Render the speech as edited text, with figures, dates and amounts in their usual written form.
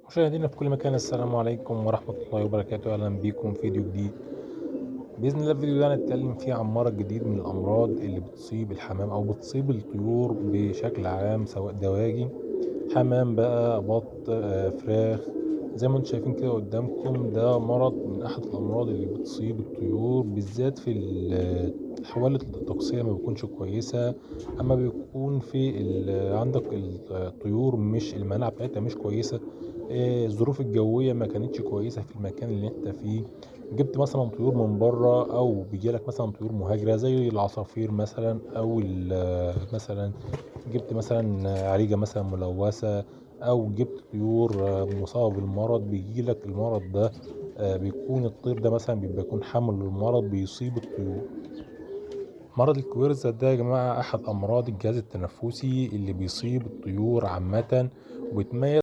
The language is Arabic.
مشاهدينا في كل مكان، السلام عليكم ورحمة الله وبركاته. أهلا بيكم في فيديو جديد. بإذن الله الفيديو ده هنتكلم فيه عن مرض جديد من الأمراض اللي بتصيب الحمام أو بتصيب الطيور بشكل عام، سواء دواجن، حمام بقى، بط، فراخ. زي ما انتم شايفين كده قدامكم، ده مرض من أحد الأمراض اللي بتصيب الطيور، بالذات في الحوالة الطقسية ما بتكونش كويسة. أما بيكون في عندك الطيور مش المناعة بتاعتها مش كويسة، الظروف الجوية ما كانتش كويسة في المكان اللي انت فيه، جبت مثلا طيور من بره، او بيجيلك مثلا طيور مهاجرة زي العصافير مثلا، او مثلا جبت مثلا عريجة مثلا ملوثة، او جبت طيور مصابة بالمرض، بيجيلك المرض ده. بيكون الطير ده مثلا بيبقى يكون حامل للمرض بيصيب الطيور. مرض الكويرزا ده يا جماعة أحد أمراض الجهاز التنفسي اللي بيصيب الطيور عامة، وبيتميز